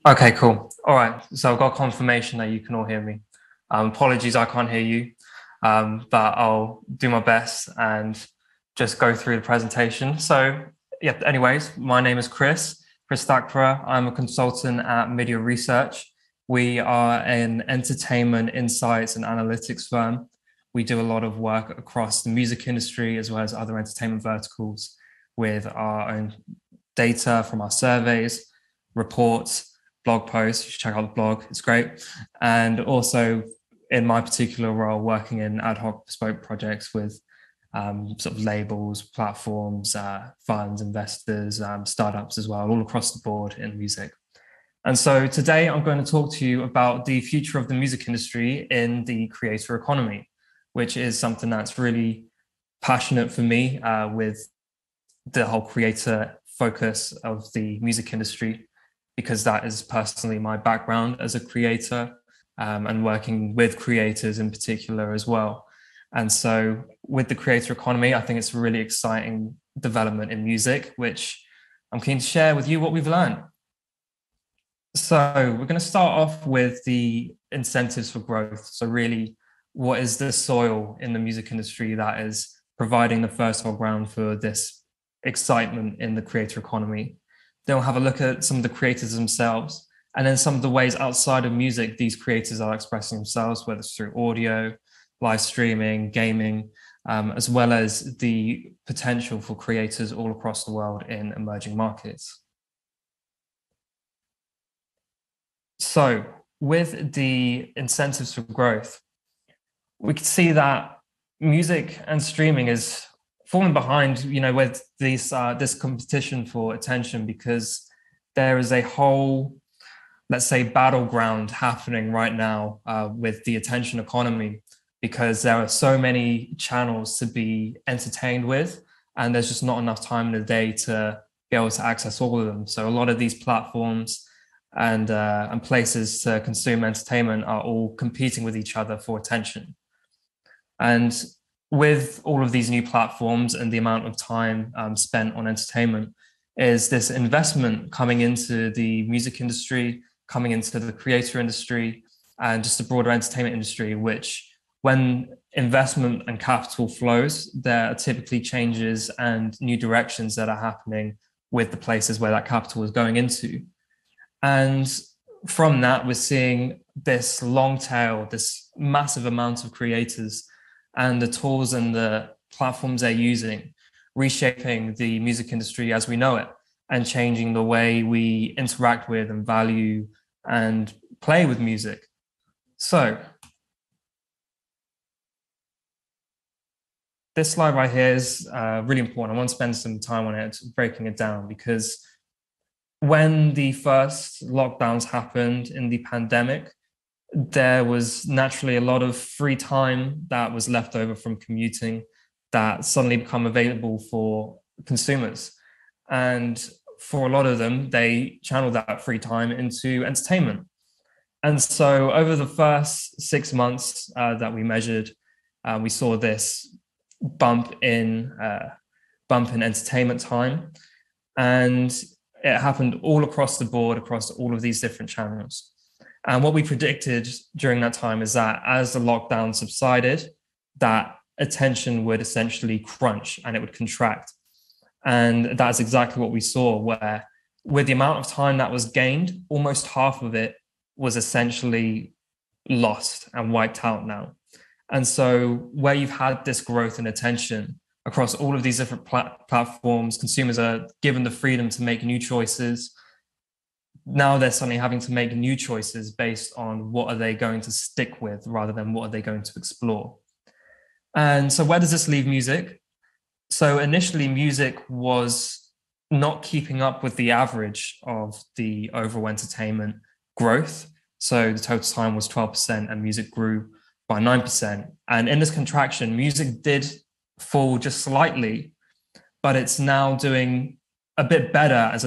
Okay, cool. All right. So I've got confirmation that you can all hear me. Apologies, I can't hear you, but I'll do my best and just go through the presentation. So, yeah, anyways, my name is Krissa Thrakrara. I'm a consultant at MIDIA Research. We are an entertainment insights and analytics firm. We do a lot of work across the music industry as well as other entertainment verticals with our own data from our surveys, reports, blog posts. You should check out the blog, it's great. And also in my particular role, working in ad hoc bespoke projects with sort of labels, platforms, funds, investors, startups as well, all across the board in music. And so today I'm going to talk to you about the future of the music industry in the creator economy, which is something that's really passionate for me with the whole creator focus of the music industry, because that is personally my background as a creator and working with creators in particular as well. And so with the creator economy, I think it's a really exciting development in music, which I'm keen to share with you what we've learned. So we're going to start off with the incentives for growth. So really, what is the soil in the music industry that is providing the fertile ground for this excitement in the creator economy? Then we'll have a look at some of the creators themselves, and then some of the ways outside of music these creators are expressing themselves, whether it's through audio, live streaming, gaming, as well as the potential for creators all across the world in emerging markets. So with the incentives for growth, we can see that music and streaming is falling behind, with this competition for attention, because there is a whole, let's say, battleground happening right now with the attention economy, because there are so many channels to be entertained with, and there's just not enough time in the day to be able to access all of them. So a lot of these platforms and places to consume entertainment are all competing with each other for attention. And with all of these new platforms and the amount of time spent on entertainment, is this investment coming into the music industry, coming into the creator industry, and just the broader entertainment industry, which when investment and capital flows, there are typically changes and new directions that are happening with the places where that capital is going into. And from that, we're seeing this long tail, this massive amount of creators and the tools and the platforms they're using, reshaping the music industry as we know it and changing the way we interact with and value and play with music. So this slide right here is really important. I want to spend some time on it, breaking it down, because when the first lockdowns happened in the pandemic, there was naturally a lot of free time that was left over from commuting that suddenly become available for consumers. And for a lot of them, they channeled that free time into entertainment. And so over the first 6 months that we measured, we saw this bump in entertainment time. And it happened all across the board, across all of these different channels. And what we predicted during that time is that as the lockdown subsided, that attention would essentially crunch and it would contract. And that's exactly what we saw, where with the amount of time that was gained, almost half of it was essentially lost and wiped out now. And so where you've had this growth in attention across all of these different platforms, consumers are given the freedom to make new choices. Now they're suddenly having to make new choices based on what are they going to stick with rather than what are they going to explore. And so where does this leave music? So initially music was not keeping up with the average of the overall entertainment growth. So the total time was 12% and music grew by 9%. And in this contraction, music did fall just slightly, but it's now doing a bit better as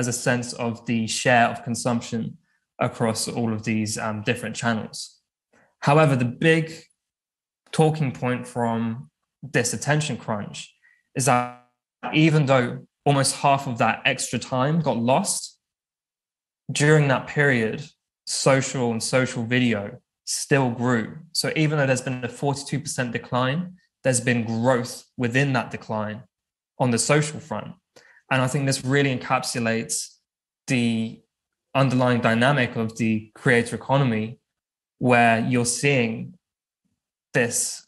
a sense of the share of consumption across all of these different channels. However, the big talking point from this attention crunch is that even though almost half of that extra time got lost, during that period, social and social video still grew. So even though there's been a 42% decline, there's been growth within that decline on the social front. And I think this really encapsulates the underlying dynamic of the creator economy, where you're seeing this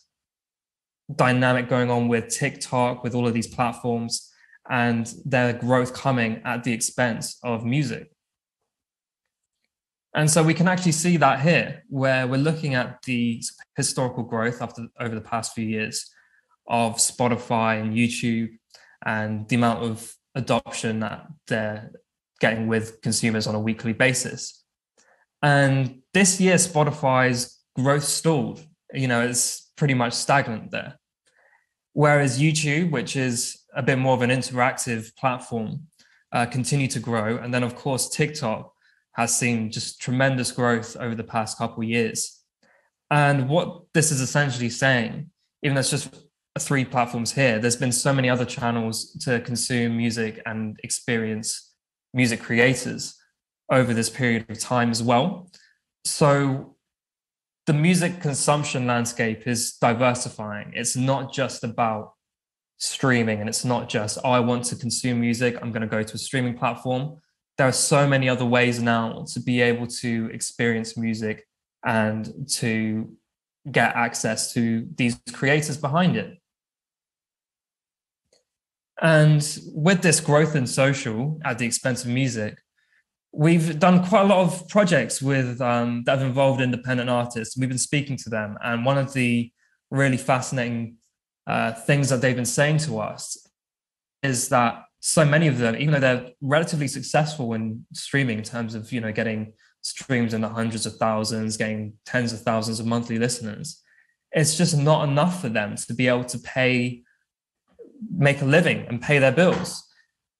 dynamic going on with TikTok, with all of these platforms, and their growth coming at the expense of music. And so we can actually see that here, where we're looking at the historical growth over the past few years of Spotify and YouTube, and the amount of adoption that they're getting with consumers on a weekly basis. And this year, Spotify's growth stalled. It's pretty much stagnant there. Whereas YouTube, which is a bit more of an interactive platform, continued to grow. And then, of course, TikTok has seen just tremendous growth over the past couple of years. And what this is essentially saying, even though it's just 3 platforms here, there's been so many other channels to consume music and experience music creators over this period of time as well. So the music consumption landscape is diversifying. It's not just about streaming, and it's not just, I want to consume music, I'm going to go to a streaming platform. There are so many other ways now to be able to experience music and to get access to these creators behind it. And with this growth in social at the expense of music, we've done quite a lot of projects with that have involved independent artists. We've been speaking to them, and one of the really fascinating things that they've been saying to us is that so many of them, even though they're relatively successful in streaming in terms of getting streams in the hundreds of thousands, getting tens of thousands of monthly listeners, it's just not enough for them to be able to make a living and pay their bills.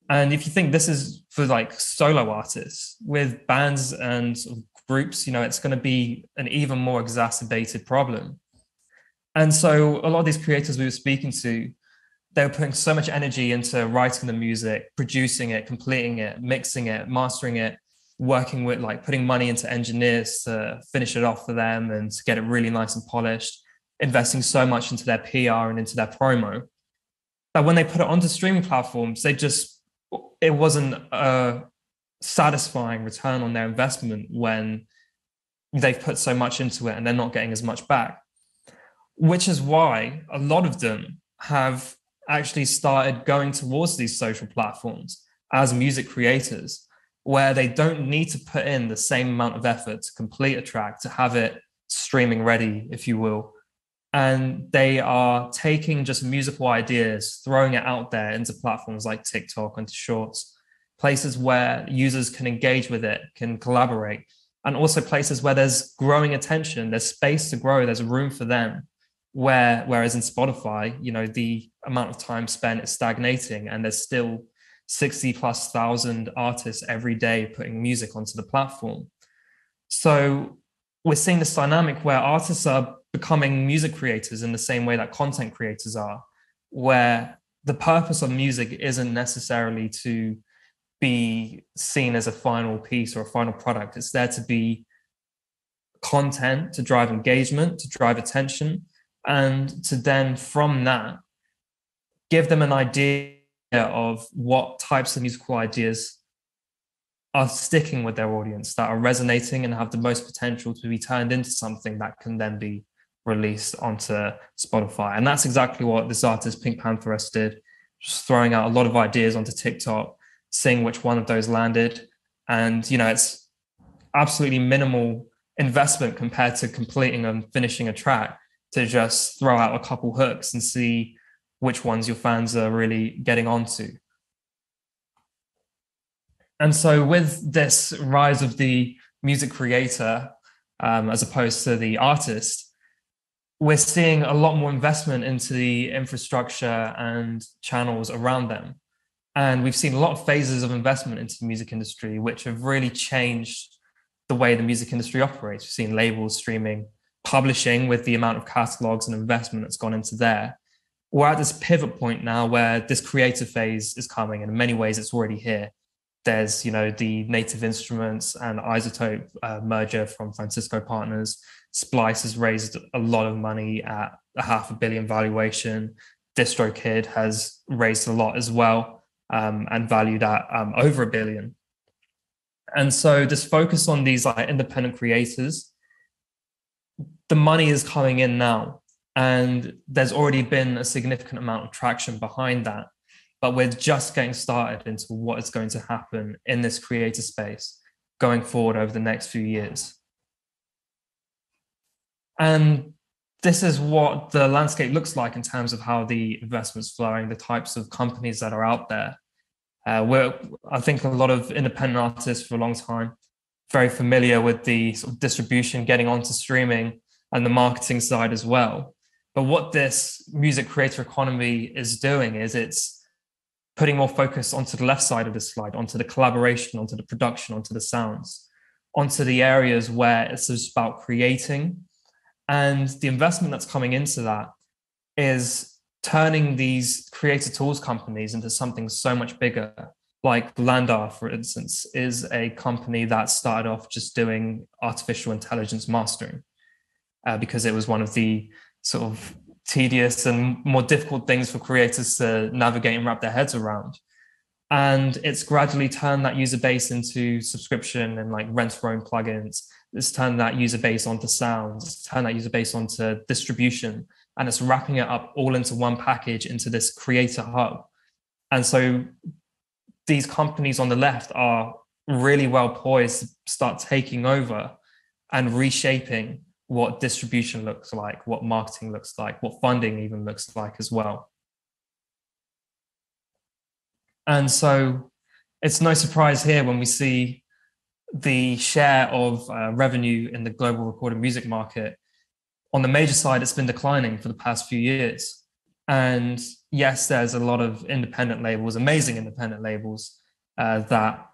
And if you think this is for like solo artists, with bands and groups, it's going to be an even more exacerbated problem. And so a lot of these creators we were speaking to, they were putting so much energy into writing the music, producing it, completing it, mixing it, mastering it, working with putting money into engineers to finish it off for them and to get it really nice and polished, investing so much into their PR and into their promo, that when they put it onto streaming platforms, it wasn't a satisfying return on their investment when they've put so much into it and they're not getting as much back. Which is why a lot of them have actually started going towards these social platforms as music creators, where they don't need to put in the same amount of effort to complete a track, to have it streaming ready, if you will. And they are taking just musical ideas, throwing it out there into platforms like TikTok, into Shorts, places where users can engage with it, can collaborate, and also places where there's growing attention, there's space to grow, there's room for them. Whereas in Spotify, the amount of time spent is stagnating, and there's still 60,000+ artists every day putting music onto the platform. So we're seeing this dynamic where artists are becoming music creators in the same way that content creators are, where the purpose of music isn't necessarily to be seen as a final piece or a final product. It's there to be content, to drive engagement, to drive attention, and to then from that give them an idea of what types of musical ideas are sticking with their audience, that are resonating and have the most potential to be turned into something that can then be released onto Spotify. And that's exactly what this artist Pink Pantheress did, just throwing out a lot of ideas onto TikTok, seeing which one of those landed. And it's absolutely minimal investment compared to completing and finishing a track, to just throw out a couple hooks and see which ones your fans are really getting onto. And so with this rise of the music creator, as opposed to the artist, we're seeing a lot more investment into the infrastructure and channels around them. And we've seen a lot of phases of investment into the music industry, which have really changed the way the music industry operates. We've seen labels, streaming, publishing, with the amount of catalogs and investment that's gone into there. We're at this pivot point now where this creative phase is coming, and in many ways it's already here, There's, the Native Instruments and Isotope merger from Francisco Partners. Splice has raised a lot of money at a $500 million valuation. DistroKid has raised a lot as well, and valued at over $1 billion. And so this focus on these independent creators, the money is coming in now, and there's already been a significant amount of traction behind that. But we're just getting started into what is going to happen in this creator space going forward over the next few years. And this is what the landscape looks like in terms of how the investment's flowing, the types of companies that are out there. I think a lot of independent artists for a long time, very familiar with the sort of distribution, getting onto streaming and the marketing side as well. But what this music creator economy is doing is it's putting more focus onto the left side of the slide, onto the collaboration, onto the production, onto the sounds, onto the areas where it's just about creating. And the investment that's coming into that is turning these creator tools companies into something so much bigger. Like Landar, for instance, is a company that started off just doing artificial intelligence mastering because it was one of the sort of tedious and more difficult things for creators to navigate and wrap their heads around. And it's gradually turned that user base into subscription and like rent for own plugins. It's turned that user base onto sounds, it's turned that user base onto distribution, and it's wrapping it up all into one package into this creator hub. And so these companies on the left are really well poised to start taking over and reshaping what distribution looks like, what marketing looks like, what funding even looks like as well. And so it's no surprise here when we see the share of revenue in the global recorded music market. On the major side, it's been declining for the past few years. And yes, there's a lot of independent labels, amazing independent labels that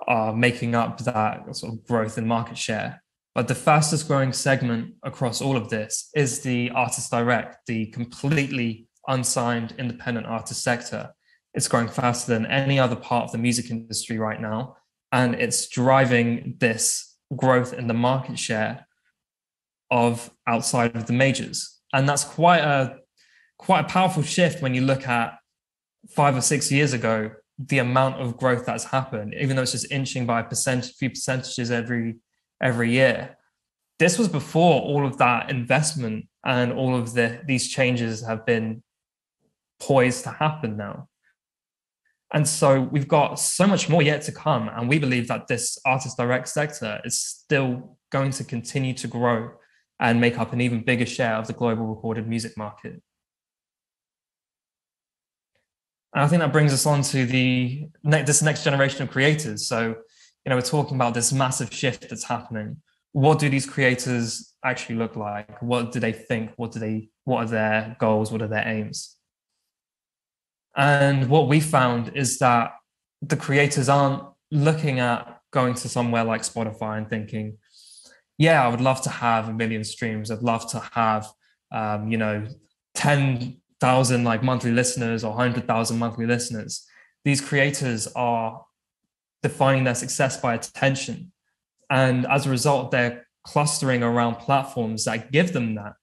are making up that sort of growth in market share. But the fastest growing segment across all of this is the artist direct, the completely unsigned independent artist sector. It's growing faster than any other part of the music industry right now. And it's driving this growth in the market share of outside of the majors. And that's quite a powerful shift when you look at 5 or 6 years ago, the amount of growth that's happened, even though it's just inching by a few percentages every year. This was before all of that investment and all of these changes have been poised to happen now. And so we've got so much more yet to come. And we believe that this artist direct sector is still going to continue to grow and make up an even bigger share of the global recorded music market. And I think that brings us on to this next generation of creators. So, we're talking about this massive shift that's happening. What do these creators actually look like? What do they think? What are their goals? What are their aims? And what we found is that the creators aren't looking at going to somewhere like Spotify and thinking, yeah, I would love to have 1 million streams. I'd love to have, 10,000 like monthly listeners or 100,000 monthly listeners. These creators are defining their success by attention. And as a result, they're clustering around platforms that give them that.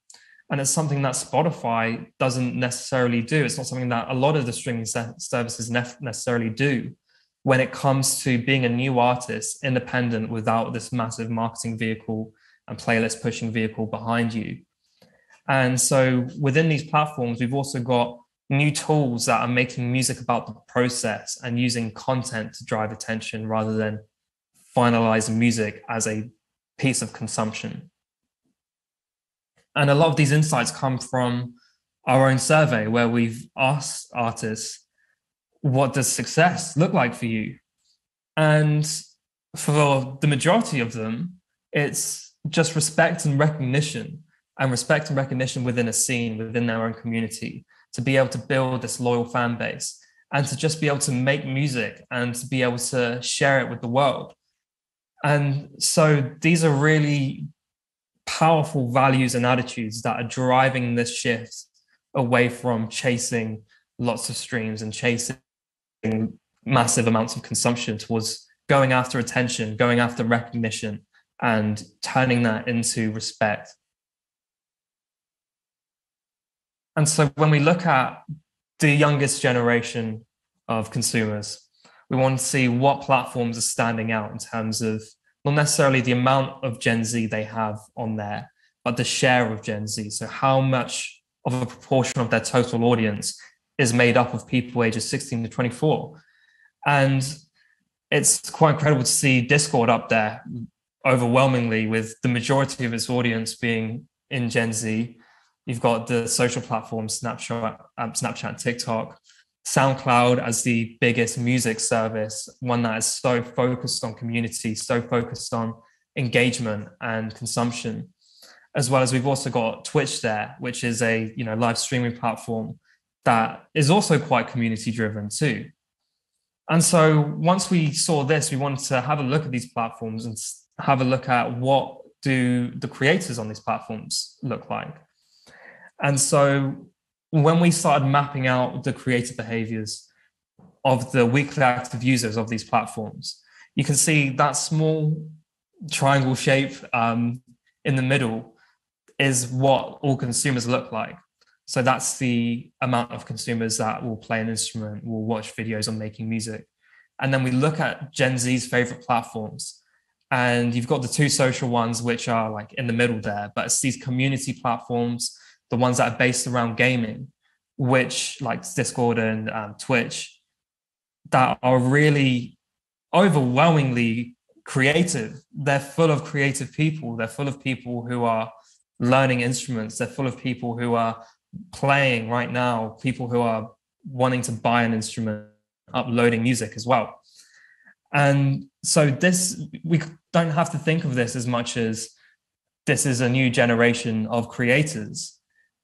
And it's something that Spotify doesn't necessarily do. It's not something that a lot of the streaming services necessarily do when it comes to being a new artist, independent, without this massive marketing vehicle and playlist pushing vehicle behind you. And so within these platforms, we've also got new tools that are making music about the process and using content to drive attention rather than finalizing music as a piece of consumption. And a lot of these insights come from our own survey, where we've asked artists, what does success look like for you? And for the majority of them, it's just respect and recognition within a scene, within their own community, to be able to build this loyal fan base and to just be able to make music and to be able to share it with the world. And so these are really powerful values and attitudes that are driving this shift away from chasing lots of streams and chasing massive amounts of consumption, towards going after attention, going after recognition, and turning that into respect. And so when we look at the youngest generation of consumers, we want to see what platforms are standing out in terms of not necessarily the amount of Gen Z they have on there, but the share of Gen Z. So how much of a proportion of their total audience is made up of people ages 16 to 24. And it's quite incredible to see Discord up there overwhelmingly, with the majority of its audience being in Gen Z. You've got the social platforms, Snapchat, TikTok, SoundCloud as the biggest music service, one that is so focused on community, so focused on engagement and consumption. As well as we've also got Twitch there, which is a live streaming platform that is also quite community driven too. And so once we saw this, we wanted to have a look at these platforms and have a look at what do the creators on these platforms look like. And so when we started mapping out the creative behaviors of the weekly active users of these platforms, you can see that small triangle shape in the middle is what all consumers look like. So that's the amount of consumers that will play an instrument, will watch videos on making music. And then we look at Gen Z's favorite platforms. And you've got the two social ones, which are like in the middle there, but it's these community platforms, the ones that are based around gaming, which like Discord and Twitch, that are really overwhelmingly creative. They're full of creative people. They're full of people who are learning instruments. They're full of people who are playing right now, people who are wanting to buy an instrument, uploading music as well. And so this, we don't have to think of this as much as this is a new generation of creators.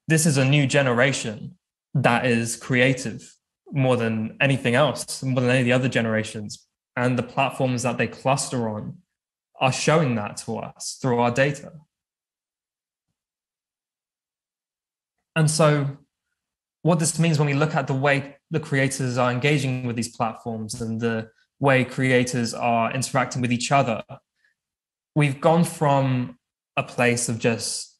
This is a new generation that is creative more than anything else, more than any of the other generations. And the platforms that they cluster on are showing that to us through our data. And so what this means when we look at the way the creators are engaging with these platforms and the way creators are interacting with each other, we've gone from a place of just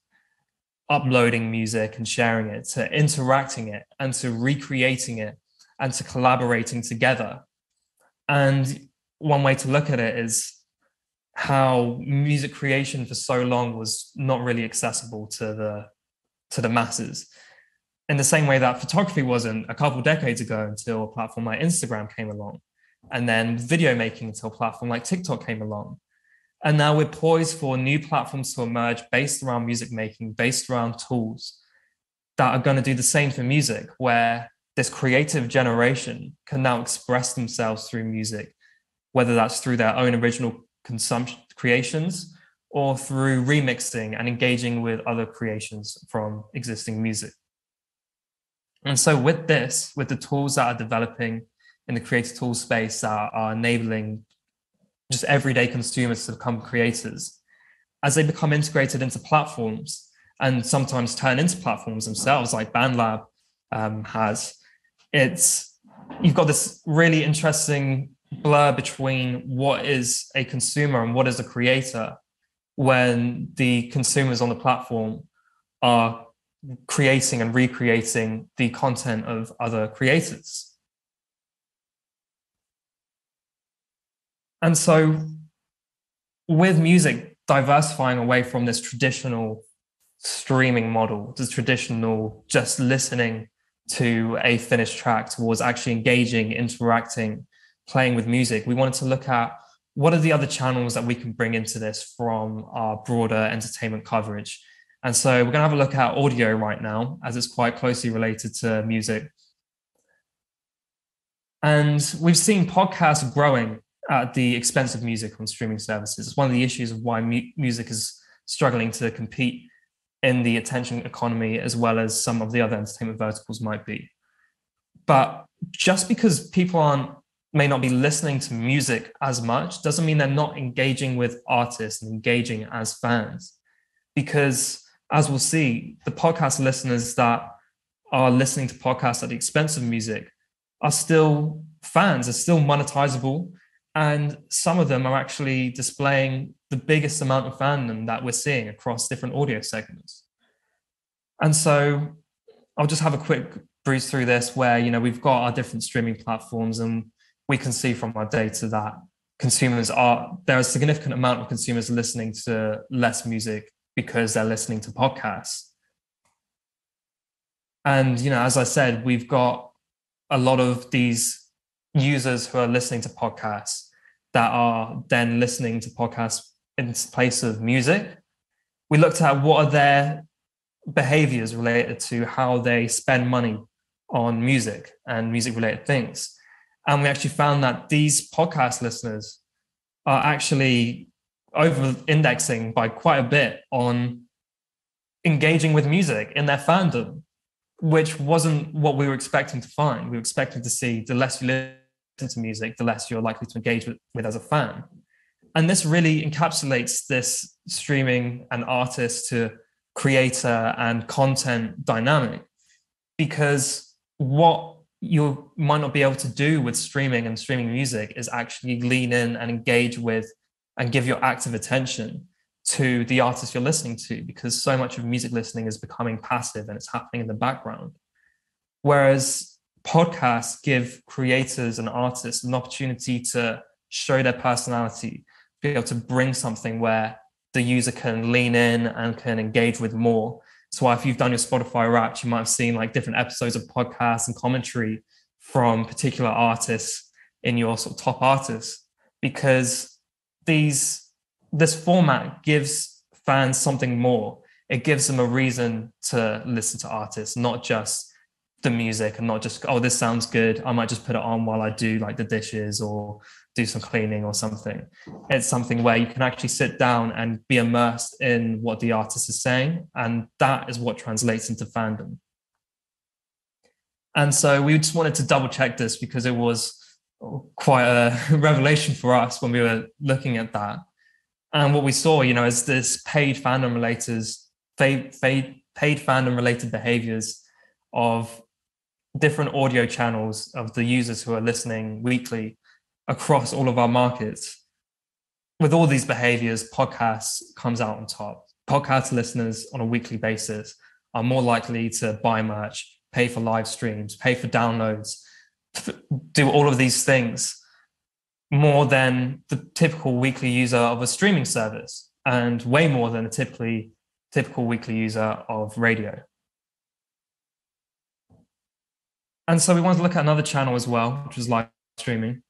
uploading music and sharing it to interacting it and to recreating it and to collaborating together. And one way to look at it is how music creation for so long was not really accessible to the masses. In the same way that photography wasn't a couple of decades ago until a platform like Instagram came along, and then video making until a platform like TikTok came along. And now we're poised for new platforms to emerge based around music making, based around tools that are going to do the same for music, where this creative generation can now express themselves through music, whether that's through their own original consumption creations or through remixing and engaging with other creations from existing music. And so with this, with the tools that are developing in the creative tool space that are enabling just everyday consumers to become creators, as they become integrated into platforms and sometimes turn into platforms themselves, like BandLab has, you've got this really interesting blur between what is a consumer and what is a creator when the consumers on the platform are creating and recreating the content of other creators. And so with music diversifying away from this traditional streaming model, this traditional just listening to a finished track, towards actually engaging, interacting, playing with music, we wanted to look at what are the other channels that we can bring into this from our broader entertainment coverage. And so we're going to have a look at audio right now, as it's quite closely related to music. And we've seen podcasts growing at the expense of music on streaming services. It's one of the issues of why music is struggling to compete in the attention economy, as well as some of the other entertainment verticals might be. But just because people may not be listening to music as much doesn't mean they're not engaging with artists and engaging as fans. Because as we'll see, the podcast listeners that are listening to podcasts at the expense of music are still fans are still monetizable, and some of them are actually displaying the biggest amount of fandom that we're seeing across different audio segments. And so I'll just have a quick breeze through this where, we've got our different streaming platforms, and we can see from our data that there are a significant amount of consumers listening to less music because they're listening to podcasts. And, as I said, we've got a lot of these users who are listening to podcasts that are then listening to podcasts in place of music. We looked at what are their behaviors related to how they spend money on music and music-related things. And we actually found that these podcast listeners are actually over-indexing by quite a bit on engaging with music in their fandom, which wasn't what we were expecting to find. We were expecting to see the less you listen to music, the less you're likely to engage with as a fan. And this really encapsulates this streaming and artist to creator and content dynamic, because what you might not be able to do with streaming and streaming music is actually lean in and engage with and give your active attention to the artist you're listening to, because so much of music listening is becoming passive and it's happening in the background. Whereas podcasts give creators and artists an opportunity to show their personality, be able to bring something where the user can lean in and can engage with more. So if you've done your Spotify Wrapped, you might have seen like different episodes of podcasts and commentary from particular artists in your sort of top artists, because this format gives fans something more. It gives them a reason to listen to artists, not just the music and not just, oh, this sounds good, I might just put it on while I do like the dishes or do some cleaning or something. It's something where you can actually sit down and be immersed in what the artist is saying, and that is what translates into fandom. And so we just wanted to double check this because it was quite a revelation for us when we were looking at that. And what we saw, is this paid fandom related behaviors of different audio channels of the users who are listening weekly across all of our markets. With all these behaviors, podcasts comes out on top. Podcast listeners on a weekly basis are more likely to buy merch, pay for live streams, pay for downloads, do all of these things more than the typical weekly user of a streaming service, and way more than a typical weekly user of radio. And so we wanted to look at another channel as well, which was live streaming,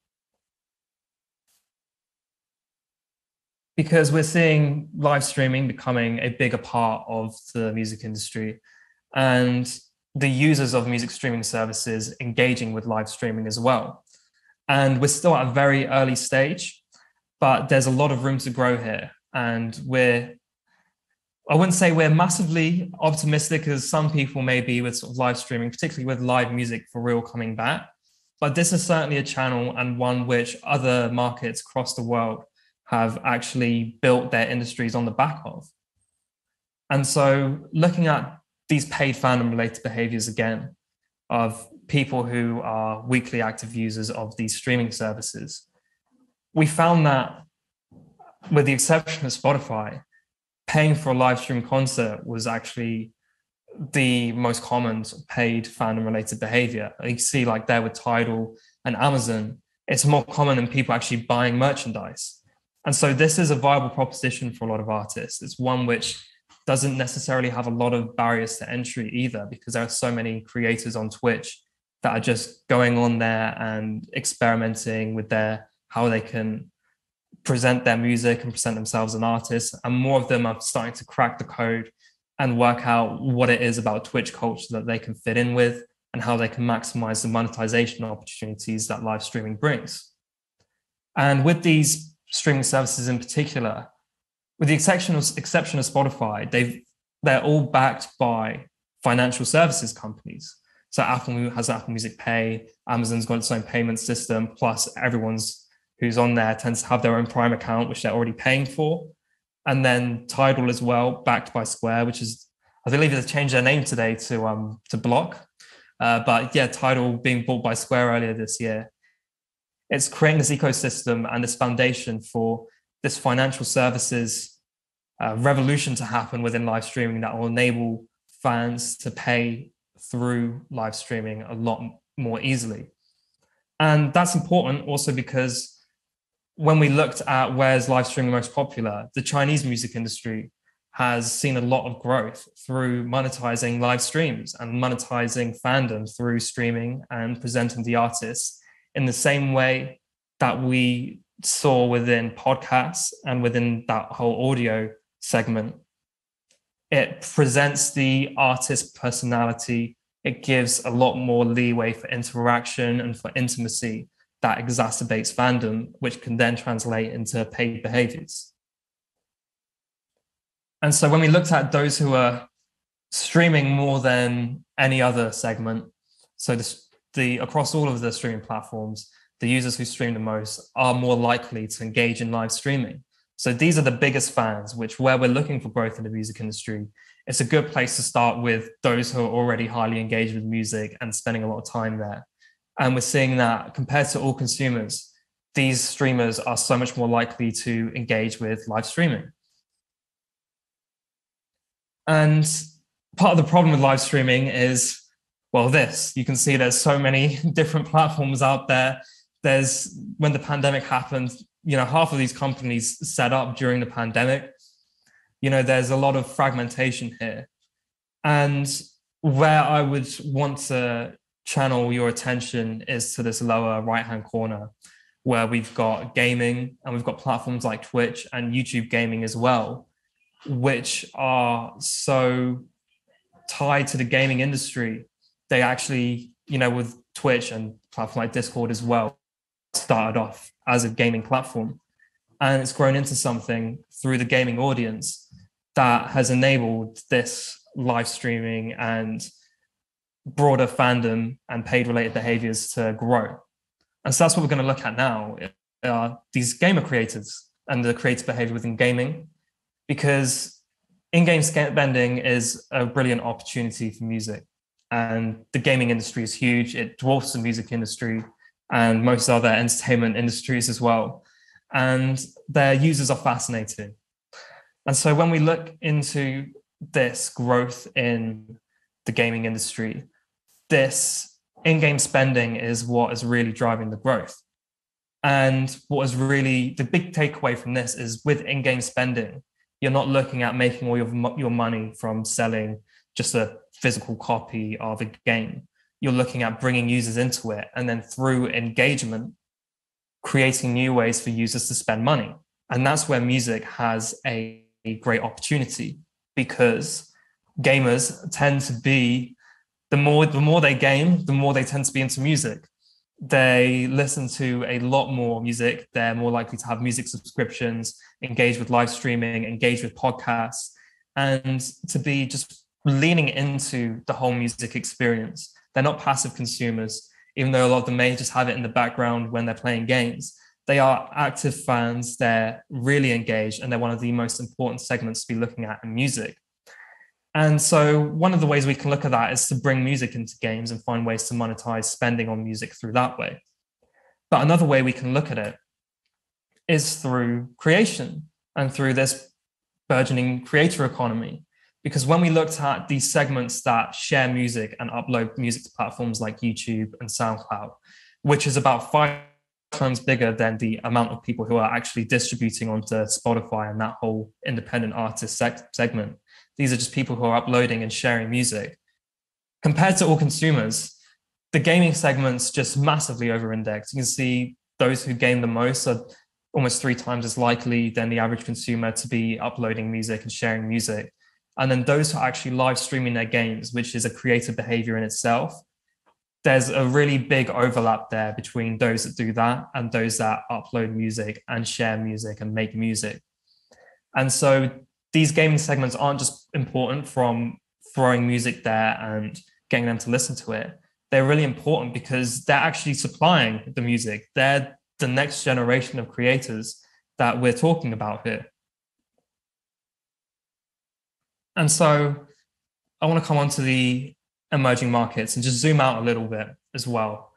because we're seeing live streaming becoming a bigger part of the music industry, and the users of music streaming services engaging with live streaming as well. And we're still at a very early stage, but there's a lot of room to grow here. And I wouldn't say we're massively optimistic as some people may be with sort of live streaming, particularly with live music for real coming back. But this is certainly a channel, and one which other markets across the world have actually built their industries on the back of. And so looking at these paid fandom related behaviors again of people who are weekly active users of these streaming services, we found that with the exception of Spotify, paying for a live stream concert was actually the most common sort of paid fandom related behavior. You can see like there with Tidal and Amazon, it's more common than people actually buying merchandise. And so this is a viable proposition for a lot of artists. It's one which doesn't necessarily have a lot of barriers to entry either, because there are so many creators on Twitch that are just going on there and experimenting with how they can present their music and present themselves as an artist. And more of them are starting to crack the code and work out what it is about Twitch culture that they can fit in with and how they can maximize the monetization opportunities that live streaming brings. And with these streaming services in particular, with the exception of Spotify, they're all backed by financial services companies. So Apple has Apple Music Pay, Amazon's got its own payment system, plus everyone's who's on there tends to have their own Prime account, which they're already paying for. And then Tidal as well, backed by Square, which is, I believe they've changed their name today to Block. But yeah, Tidal being bought by Square earlier this year. It's creating this ecosystem and this foundation for this financial services revolution to happen within live streaming that will enable fans to pay through live streaming a lot more easily. And that's important also because when we looked at where's live streaming most popular, the Chinese music industry has seen a lot of growth through monetizing live streams and monetizing fandom through streaming and presenting the artists in the same way that we saw within podcasts and within that whole audio segment. It presents the artist's personality. It gives a lot more leeway for interaction and for intimacy that exacerbates fandom, which can then translate into paid behaviors. And so when we looked at those who are streaming more than any other segment, so across all of the streaming platforms, the users who stream the most are more likely to engage in live streaming. So these are the biggest fans, where we're looking for growth in the music industry. It's a good place to start with those who are already highly engaged with music and spending a lot of time there. And we're seeing that compared to all consumers, these streamers are so much more likely to engage with live streaming. And part of the problem with live streaming is, well, you can see there's so many different platforms out there. When the pandemic happened, half of these companies set up during the pandemic. There's a lot of fragmentation here. And where I would want to channel your attention is to this lower right-hand corner, where we've got gaming and we've got platforms like Twitch and YouTube gaming as well, which are so tied to the gaming industry. They actually, with Twitch and platforms like Discord as well, started off as a gaming platform. And it's grown into something through the gaming audience that has enabled this live streaming and broader fandom and paid related behaviors to grow. And so that's what we're going to look at now, these gamer creators and the creative behavior within gaming, because in-game spending is a brilliant opportunity for music. And the gaming industry is huge. It dwarfs the music industry and most other entertainment industries as well. And their users are fascinating. And so when we look into this growth in the gaming industry, this in-game spending is what is really driving the growth. And what is really the big takeaway from this is with in-game spending, you're not looking at making all your money from selling just a physical copy of a game. You're looking at bringing users into it and then through engagement, creating new ways for users to spend money. And that's where music has a great opportunity, because gamers tend to be, the more they game, the more they tend to be into music. They listen to a lot more music. They're more likely to have music subscriptions, engage with live streaming, engage with podcasts, and to be just leaning into the whole music experience. They're not passive consumers, even though a lot of them may just have it in the background when they're playing games. They are active fans. They're really engaged, and they're one of the most important segments to be looking at in music. And so one of the ways we can look at that is to bring music into games and find ways to monetize spending on music through that way. But another way we can look at it is through creation and through this burgeoning creator economy. Because when we looked at these segments that share music and upload music to platforms like YouTube and SoundCloud, which is about 5 times bigger than the amount of people who are actually distributing onto Spotify and that whole independent artist segment. These are just people who are uploading and sharing music. Compared to all consumers, the gaming segment's just massively over-indexed. You can see those who game the most are almost 3 times as likely than the average consumer to be uploading music and sharing music. And then those who are actually live streaming their games, which is a creative behavior in itself, there's a really big overlap there between those that do that and those that upload music and share music and make music. And so these gaming segments aren't just important from throwing music there and getting them to listen to it. They're really important because they're actually supplying the music. They're the next generation of creators that we're talking about here. And so I want to come on to the emerging markets and just zoom out a little bit as well,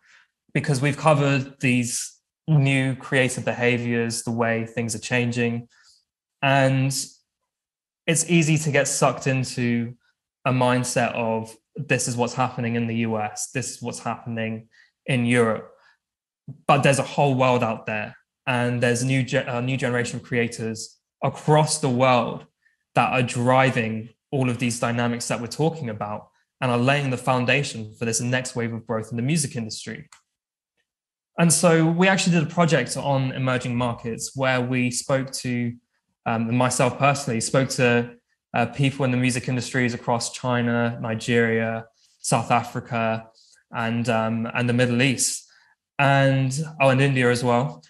because we've covered these new creative behaviors, the way things are changing. And it's easy to get sucked into a mindset of this is what's happening in the US, this is what's happening in Europe. But there's a whole world out there, and there's a new generation of creators across the world that are driving all of these dynamics that we're talking about and are laying the foundation for this next wave of growth in the music industry. And so we actually did a project on emerging markets where we spoke to, myself personally, spoke to people in the music industries across China, Nigeria, South Africa, and the Middle East, and India as well.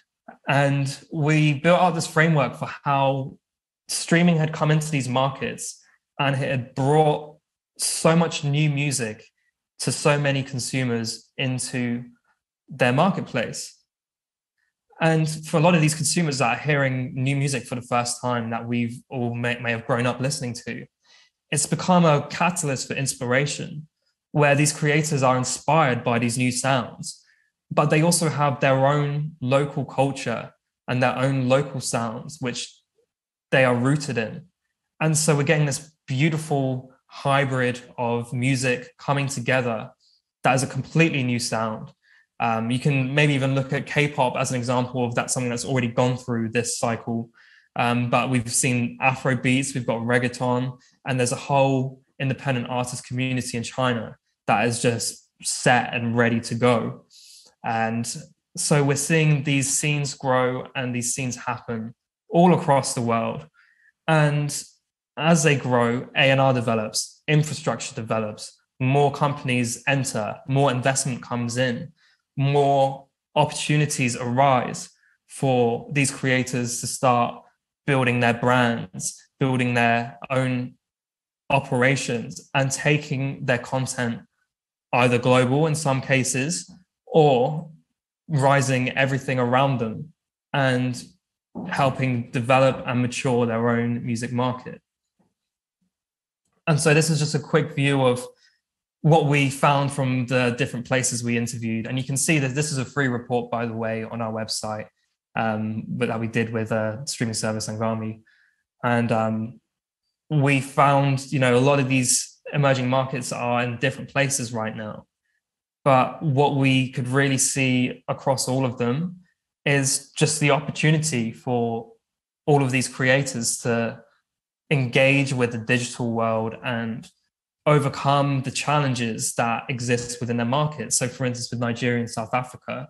And we built out this framework for how streaming had come into these markets, and it had brought so much new music to so many consumers into their marketplace. And for a lot of these consumers that are hearing new music for the first time that we've all may have grown up listening to, it's become a catalyst for inspiration, where these creators are inspired by these new sounds, but they also have their own local culture and their own local sounds, which they are rooted in. And so we're getting this beautiful hybrid of music coming together that is a completely new sound. You can maybe even look at K-pop as an example of that, something that's already gone through this cycle. But we've seen Afro beats, we've got reggaeton, and there's a whole independent artist community in China that is just set and ready to go. And so we're seeing these scenes grow and these scenes happen all across the world. And as they grow, A&R develops, infrastructure develops, more companies enter, more investment comes in, more opportunities arise for these creators to start building their brands, building their own operations, and taking their content either global in some cases, or rising everything around them and helping develop and mature their own music market. And so this is just a quick view of what we found from the different places we interviewed. And you can see that this is a free report, by the way, on our website, but that we did with a streaming service, Angami. And we found, a lot of these emerging markets are in different places right now. But what we could really see across all of them is just the opportunity for all of these creators to engage with the digital world and overcome the challenges that exist within their market. So for instance, with Nigeria and South Africa,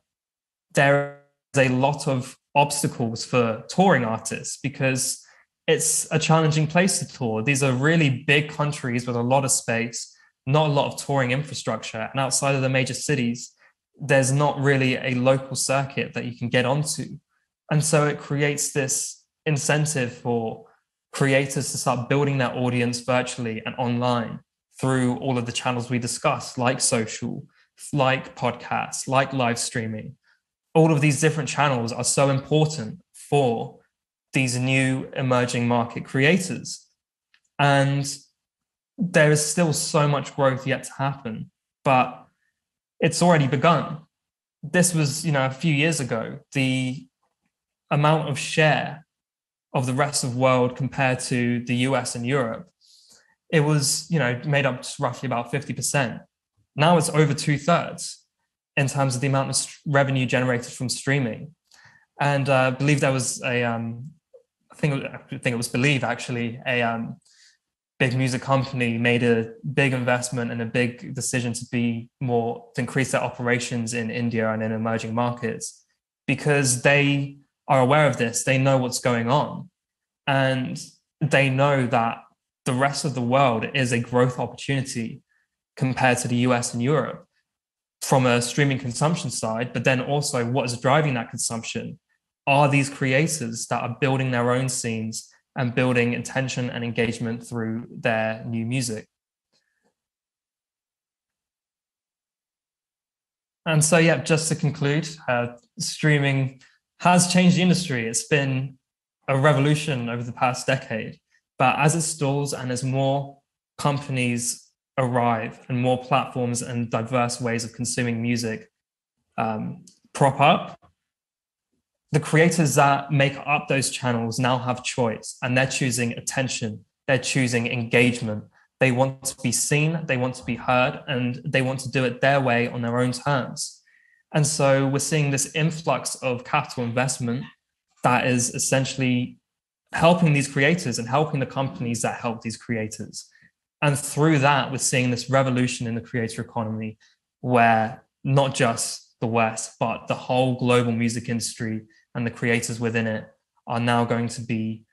there is a lot of obstacles for touring artists because it's a challenging place to tour. These are really big countries with a lot of space, not a lot of touring infrastructure. And outside of the major cities, there's not really a local circuit that you can get onto. And so it creates this incentive for creators to start building their audience virtually and online through all of the channels we discussed, like social, like podcasts, like live streaming. All of these different channels are so important for these new emerging market creators. And there is still so much growth yet to happen, but it's already begun. This was, a few years ago, the amount of share of the rest of the world compared to the US and Europe, it was, made up roughly about 50%. Now it's over 2/3 in terms of the amount of revenue generated from streaming. And I believe there was I think it was Believe actually, a big music company made a big investment and a big decision to increase their operations in India and in emerging markets because they are aware of this. They know what's going on, and they know that the rest of the world is a growth opportunity compared to the US and Europe from a streaming consumption side, but then also what is driving that consumption are these creators that are building their own scenes and building attention and engagement through their new music. And so, just to conclude, streaming has changed the industry. It's been a revolution over the past decade, but as it stalls and as more companies arrive and more platforms and diverse ways of consuming music prop up, the creators that make up those channels now have choice, and they're choosing attention, they're choosing engagement. They want to be seen, they want to be heard, and they want to do it their way on their own terms. And so we're seeing this influx of capital investment that is essentially helping these creators and helping the companies that help these creators. And through that, we're seeing this revolution in the creator economy where not just the West, but the whole global music industry and the creators within it are now going to be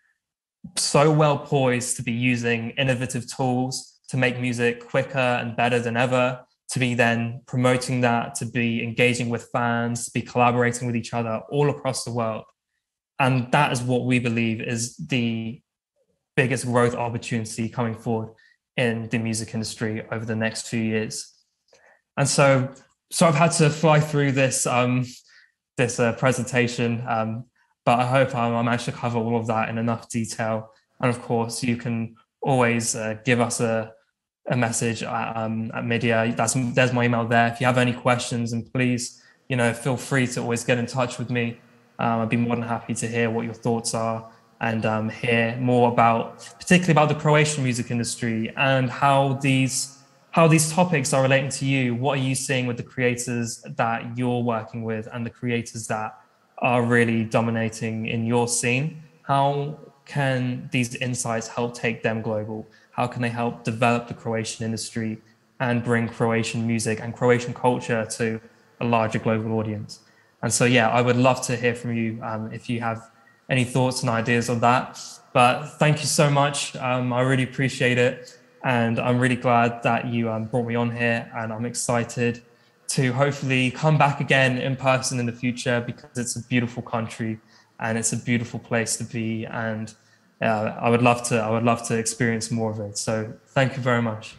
so well poised to be using innovative tools to make music quicker and better than ever, to be then promoting that, to be engaging with fans, to be collaborating with each other all across the world. And that is what we believe is the biggest growth opportunity coming forward in the music industry over the next few years. And so I've had to fly through this presentation, but I hope I managed to cover all of that in enough detail. And of course, you can always give us a message at MIDIA. There's my email there. If you have any questions, and please, feel free to always get in touch with me. I'd be more than happy to hear what your thoughts are and hear more particularly about the Croatian music industry and how these topics are relating to you. What are you seeing with the creators that you're working with and the creators that are really dominating in your scene? How can these insights help take them global? How can they help develop the Croatian industry and bring Croatian music and Croatian culture to a larger global audience? And so, yeah, I would love to hear from you if you have any thoughts and ideas on that. But thank you so much. I really appreciate it. And I'm really glad that you brought me on here. And I'm excited to hopefully come back again in person in the future, because it's a beautiful country and it's a beautiful place to be. And I would love to experience more of it. So thank you very much.